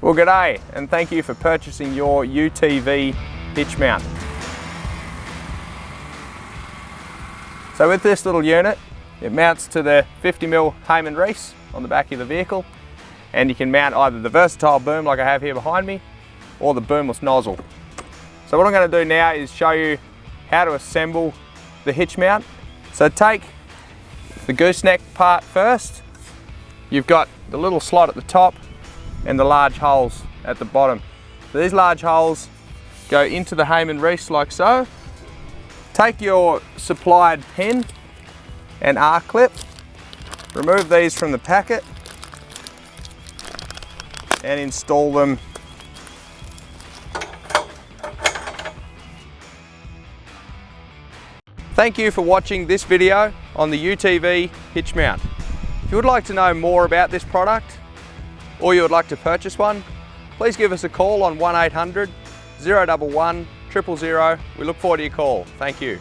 Well, g'day, and thank you for purchasing your UTV hitch mount. So with this little unit, it mounts to the 50mm Haymen Reese on the back of the vehicle, and you can mount either the versatile boom like I have here behind me, or the boomless nozzle. So what I'm going to do now is show you how to assemble the hitch mount. So take the gooseneck part first. You've got the little slot at the top and the large holes at the bottom. So these large holes go into the Haymen Reese like so. Take your supplied pin and R-clip, remove these from the packet and install them . Thank you for watching this video on the UTV hitch mount. If you would like to know more about this product, or you would like to purchase one, please give us a call on 1800 011 000. We look forward to your call. Thank you.